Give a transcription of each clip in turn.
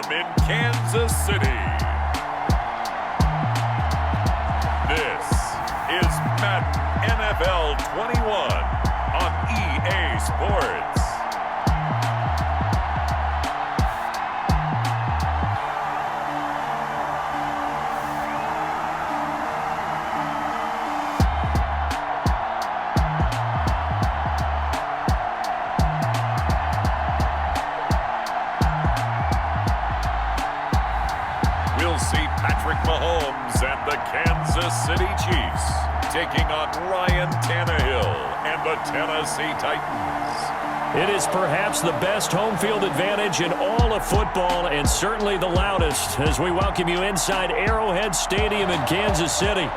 Stadium in Kansas City. This is Madden NFL 21 on EA Sports. We'll see Patrick Mahomes and the Kansas City Chiefs taking on Ryan Tannehill and the Tennessee Titans. It is perhaps the best home field advantage in all of football and certainly the loudest as we welcome you inside Arrowhead Stadium in Kansas City.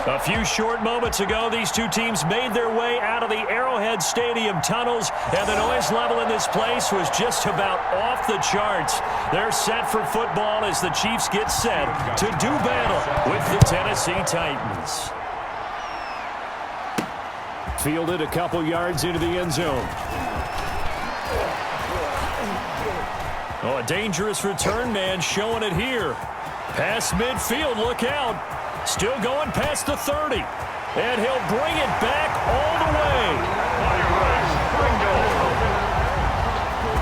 A few short moments ago, these two teams made their way out of the Arrowhead Stadium tunnels, and the noise level in this place was just about off the charts. They're set for football as the Chiefs get set to do battle with the Tennessee Titans. Fielded a couple yards into the end zone. Oh, a dangerous return man showing it here. Past midfield, look out. Still going past the 30. And he'll bring it back all the way.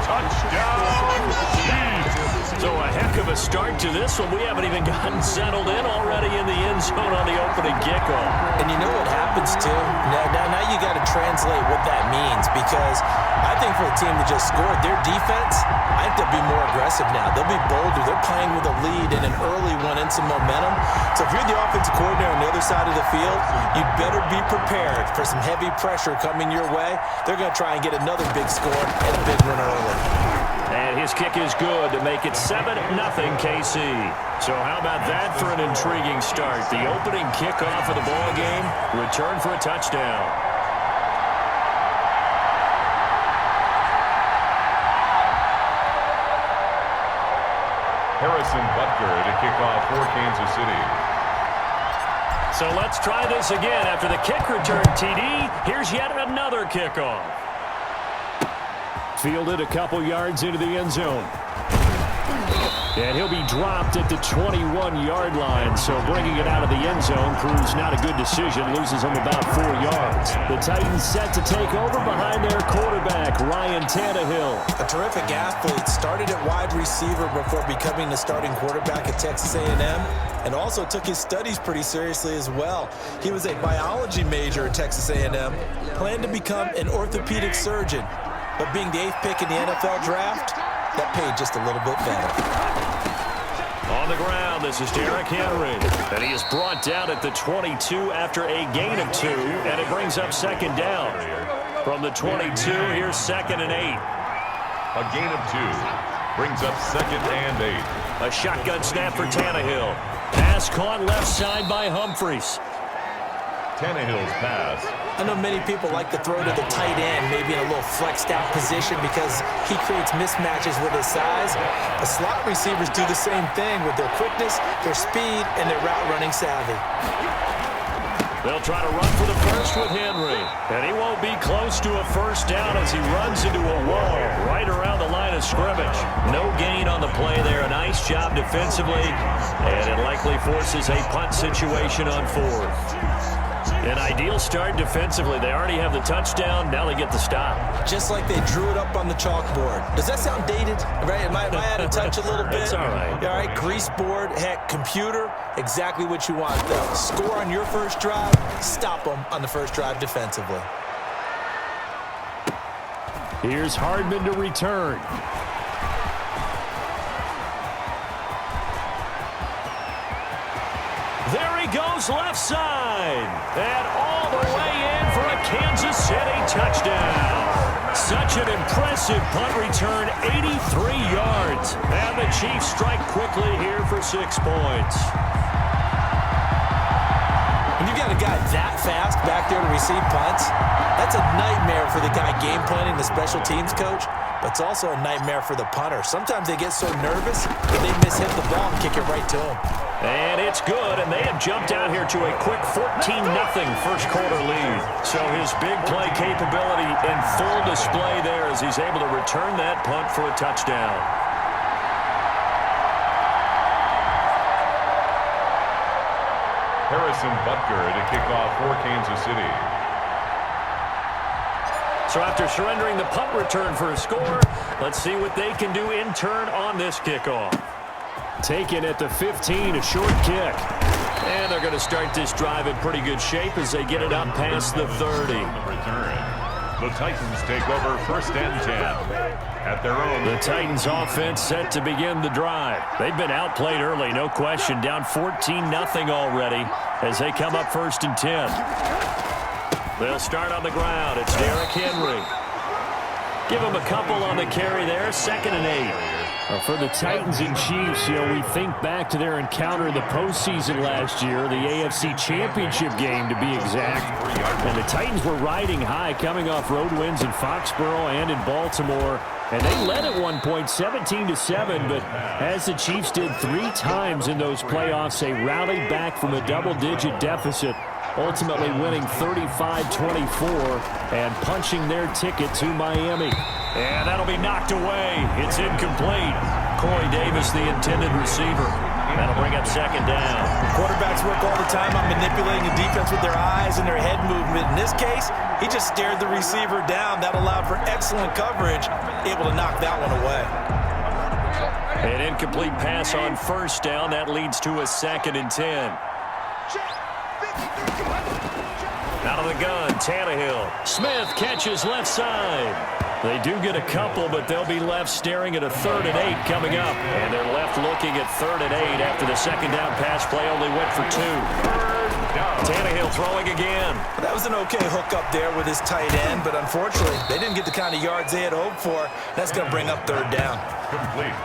Touchdown, Chiefs! So a heck of a start to this one. We haven't even gotten settled in already in the end zone on the opening kickoff. And you know what happens, too? Now you got to translate what that means, because I think for a team that just scored, their defense, I think they'll be more aggressive now. They'll be bolder. They're playing with a lead and an early one and some momentum. So if you're the offensive coordinator on the other side of the field, you'd better be prepared for some heavy pressure coming your way. They're going to try and get another big score and a big one early. And his kick is good to make it 7-0 KC. So how about that for an intriguing start? The opening kickoff of the ball game, return for a touchdown. Harrison Butker to kick off for Kansas City. So let's try this again. After the kick return TD, here's yet another kickoff. Fielded a couple yards into the end zone. And he'll be dropped at the 21-yard line, so bringing it out of the end zone proves not a good decision, loses him about 4 yards. The Titans set to take over behind their quarterback, Ryan Tannehill. A terrific athlete, started at wide receiver before becoming the starting quarterback at Texas A&M, and also took his studies pretty seriously as well. He was a biology major at Texas A&M, planned to become an orthopedic surgeon, but being the 8th pick in the NFL draft, that paid just a little bit better. On the ground, this is Derrick Henry. And he is brought down at the 22 after a gain of 2, and it brings up second down. From the 22, here's 2nd and 8. A gain of 2 brings up 2nd and 8. A shotgun snap for Tannehill. Pass caught left side by Humphries. Tannehill's pass. I know many people like to throw to the tight end, maybe in a little flexed out position because he creates mismatches with his size. The slot receivers do the same thing with their quickness, their speed, and their route running savvy. They'll try to run for the first with Henry. And he won't be close to a first down as he runs into a wall right around the line of scrimmage. No gain on the play there. A nice job defensively. And it likely forces a punt situation on 4th. An ideal start defensively. They already have the touchdown. Now they get the stop. Just like they drew it up on the chalkboard. Does that sound dated? Right? Am I out of touch a little bit? It's all right. All right, grease board, heck, computer, exactly what you want, though. Score on your first drive, stop them on the first drive defensively. Here's Hardman to return. There he goes left side. And all the way in for a Kansas City touchdown. Such an impressive punt return, 83 yards. And the Chiefs strike quickly here for 6 points. When you've got a guy that fast back there to receive punts, that's a nightmare for the guy game planning, the special teams coach. But it's also a nightmare for the punter. Sometimes they get so nervous that they mishit the ball and kick it right to them. And it's good, and they have jumped out here to a quick 14-0 first quarter lead. So his big play capability in full display there as he's able to return that punt for a touchdown. Harrison Butker to kick off for Kansas City. So after surrendering the punt return for a score, let's see what they can do in turn on this kickoff. Taken at the 15, a short kick. And they're going to start this drive in pretty good shape as they get it up past the 30. The Titans take over 1st and 10 at their own. The Titans offense set to begin the drive. They've been outplayed early, no question. Down 14-0 already as they come up 1st and 10. They'll start on the ground. It's Derrick Henry. Give him a couple on the carry there. 2nd and 8. For the Titans and Chiefs, we think back to their encounter in the postseason last year, the AFC Championship game to be exact. And the Titans were riding high, coming off road wins in Foxborough and in Baltimore. And they led at one point 17-7, but as the Chiefs did 3 times in those playoffs, they rallied back from a double-digit deficit, ultimately winning 35-24 and punching their ticket to Miami. And that'll be knocked away. It's incomplete. Corey Davis, the intended receiver. That'll bring up 2nd down. Quarterbacks work all the time on manipulating the defense with their eyes and their head movement. In this case, he just stared the receiver down. That allowed for excellent coverage, able to knock that one away. An incomplete pass on 1st down. That leads to a 2nd and 10. Out of the gun, Tannehill. Smith catches left side. They do get a couple, but they'll be left staring at a 3rd and 8 coming up. And they're left looking at 3rd and 8 after the 2nd down pass play only went for 2. Tannehill throwing again. That was an okay hook up there with his tight end, but unfortunately, they didn't get the kind of yards they had hoped for. That's going to bring up 3rd down.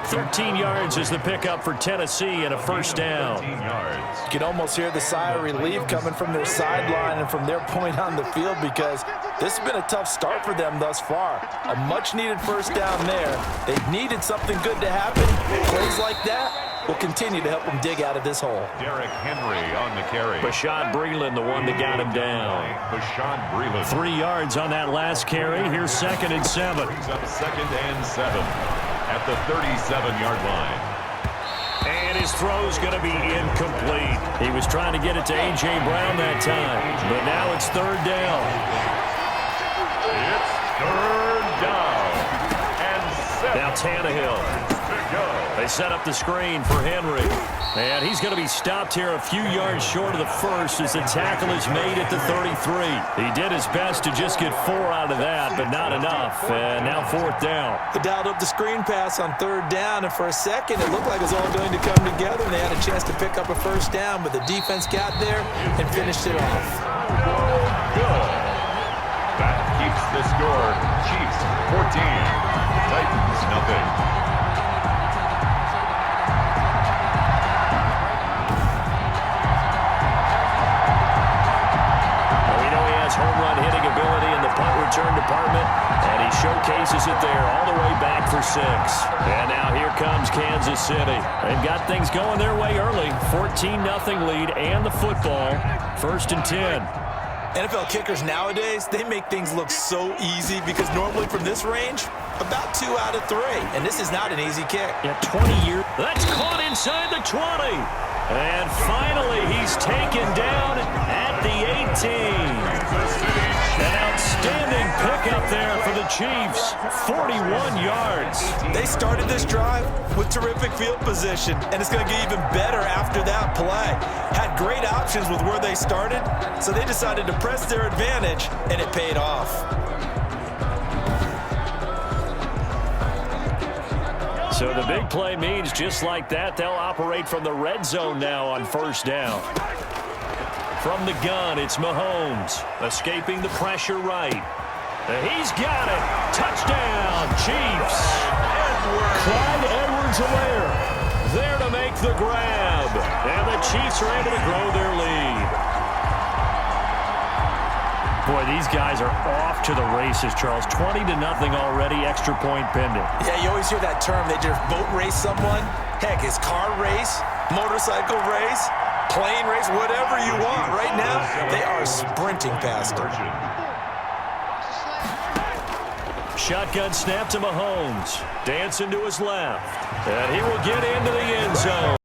13 yards is the pickup for Tennessee and a 1st down. You can almost hear the sigh of relief coming from their sideline and from their point on the field because this has been a tough start for them thus far. A much-needed 1st down there. They needed something good to happen. Plays like that will continue to help them dig out of this hole. Derrick Henry on the carry. Bashaud Breeland, the one that got him down. Bashaud Breeland. 3 yards on that last carry. Here's 2nd and 7. Brings up 2nd and 7 at the 37-yard line. And his throw's going to be incomplete. He was trying to get it to A.J. Brown that time, but now it's 3rd down. It's 3rd down and 7. Now Tannehill. They set up the screen for Henry. And he's going to be stopped here a few yards short of the 1st as the tackle is made at the 33. He did his best to just get 4 out of that, but not enough. And now 4th down. They dialed up the screen pass on 3rd down, and for a second it looked like it was all going to come together, and they had a chance to pick up a 1st down, but the defense got there and finished it off. Good. That keeps the score. Chiefs 14. Titans nothing. Home run hitting ability in the punt return department, and he showcases it there all the way back for 6. And now here comes Kansas City. They've got things going their way early. 14-0 lead and the football. 1st and 10. NFL kickers nowadays, they make things look so easy because normally from this range, about 2 out of 3. And this is not an easy kick. Yeah, 20 years. That's caught inside the 20. And finally, he's taken down at the 18. An outstanding pickup there for the Chiefs. 41 yards. They started this drive with terrific field position, and it's going to get even better after that play. Had great options with where they started, so they decided to press their advantage, and it paid off. So the big play means just like that, they'll operate from the red zone now on 1st down. From the gun, it's Mahomes, escaping the pressure right. He's got it. Touchdown, Chiefs. Clyde Edwards-Helaire there to make the grab. And the Chiefs are able to grow their lead. Boy, these guys are off to the races, Charles. 20-0 already, extra point pending. Yeah, you always hear that term. They just boat race someone. Heck, it's car race, motorcycle race, plane race, whatever you want. Right now, they are sprinting past them. Shotgun snap to Mahomes. Dancing to his left. And he will get into the end zone.